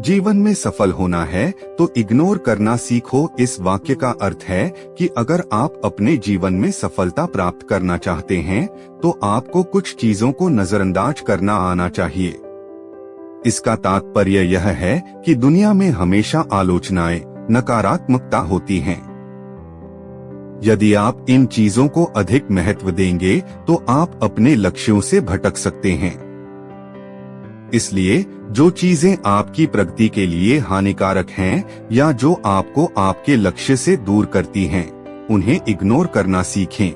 जीवन में सफल होना है तो इग्नोर करना सीखो। इस वाक्य का अर्थ है कि अगर आप अपने जीवन में सफलता प्राप्त करना चाहते हैं तो आपको कुछ चीजों को नजरअंदाज करना आना चाहिए। इसका तात्पर्य यह है कि दुनिया में हमेशा आलोचनाएं, नकारात्मकता होती हैं। यदि आप इन चीजों को अधिक महत्व देंगे तो आप अपने लक्ष्यों से भटक सकते हैं। इसलिए जो चीजें आपकी प्रगति के लिए हानिकारक हैं या जो आपको आपके लक्ष्य से दूर करती हैं, उन्हें इग्नोर करना सीखें।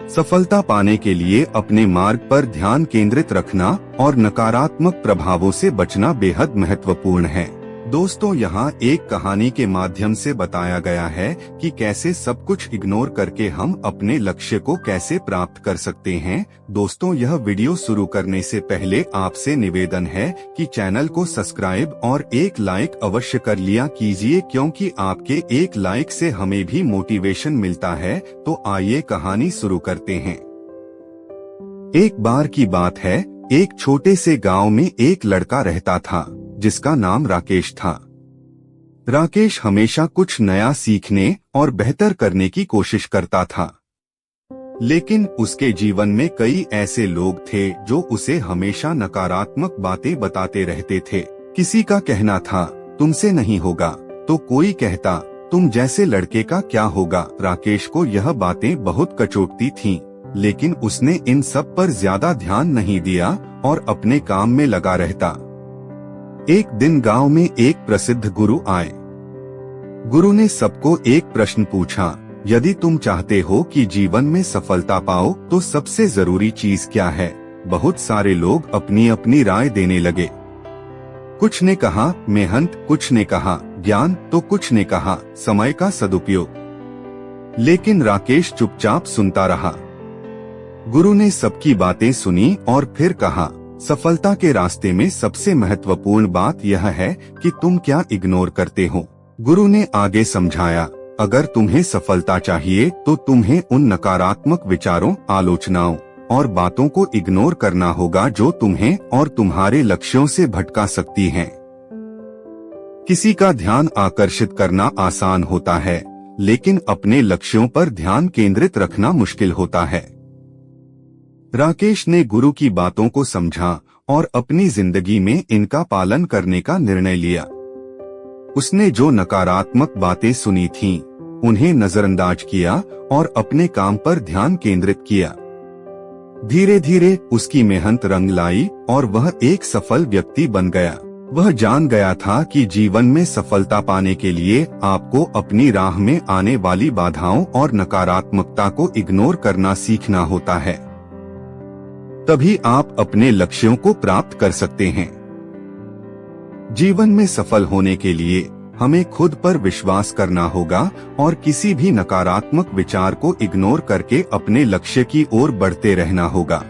सफलता पाने के लिए अपने मार्ग पर ध्यान केंद्रित रखना और नकारात्मक प्रभावों से बचना बेहद महत्वपूर्ण है। दोस्तों, यहाँ एक कहानी के माध्यम से बताया गया है कि कैसे सब कुछ इग्नोर करके हम अपने लक्ष्य को कैसे प्राप्त कर सकते हैं। दोस्तों, यह वीडियो शुरू करने से पहले आपसे निवेदन है कि चैनल को सब्सक्राइब और एक लाइक अवश्य कर लिया कीजिए, क्योंकि आपके एक लाइक से हमें भी मोटिवेशन मिलता है। तो आइए कहानी शुरू करते हैं। एक बार की बात है, एक छोटे से गांव में एक लड़का रहता था जिसका नाम राकेश था। राकेश हमेशा कुछ नया सीखने और बेहतर करने की कोशिश करता था, लेकिन उसके जीवन में कई ऐसे लोग थे जो उसे हमेशा नकारात्मक बातें बताते रहते थे। किसी का कहना था तुमसे नहीं होगा, तो कोई कहता तुम जैसे लड़के का क्या होगा। राकेश को यह बातें बहुत कचोटती थीं, लेकिन उसने इन सब पर ज्यादा ध्यान नहीं दिया और अपने काम में लगा रहता। एक दिन गांव में एक प्रसिद्ध गुरु आए। गुरु ने सबको एक प्रश्न पूछा, यदि तुम चाहते हो कि जीवन में सफलता पाओ तो सबसे जरूरी चीज क्या है। बहुत सारे लोग अपनी अपनी राय देने लगे। कुछ ने कहा मेहनत, कुछ ने कहा ज्ञान, तो कुछ ने कहा समय का सदुपयोग। लेकिन राकेश चुपचाप सुनता रहा। गुरु ने सबकी बातें सुनी और फिर कहा, सफलता के रास्ते में सबसे महत्वपूर्ण बात यह है कि तुम क्या इग्नोर करते हो। गुरु ने आगे समझाया, अगर तुम्हें सफलता चाहिए तो तुम्हें उन नकारात्मक विचारों, आलोचनाओं और बातों को इग्नोर करना होगा जो तुम्हें और तुम्हारे लक्ष्यों से भटका सकती हैं। किसी का ध्यान आकर्षित करना आसान होता है, लेकिन अपने लक्ष्यों पर ध्यान केंद्रित रखना मुश्किल होता है। राकेश ने गुरु की बातों को समझा और अपनी जिंदगी में इनका पालन करने का निर्णय लिया। उसने जो नकारात्मक बातें सुनी थीं, उन्हें नजरअंदाज किया और अपने काम पर ध्यान केंद्रित किया। धीरे धीरे उसकी मेहनत रंग लाई और वह एक सफल व्यक्ति बन गया। वह जान गया था कि जीवन में सफलता पाने के लिए आपको अपनी राह में आने वाली बाधाओं और नकारात्मकता को इग्नोर करना सीखना होता है। तभी आप अपने लक्ष्यों को प्राप्त कर सकते हैं। जीवन में सफल होने के लिए हमें खुद पर विश्वास करना होगा और किसी भी नकारात्मक विचार को इग्नोर करके अपने लक्ष्य की ओर बढ़ते रहना होगा।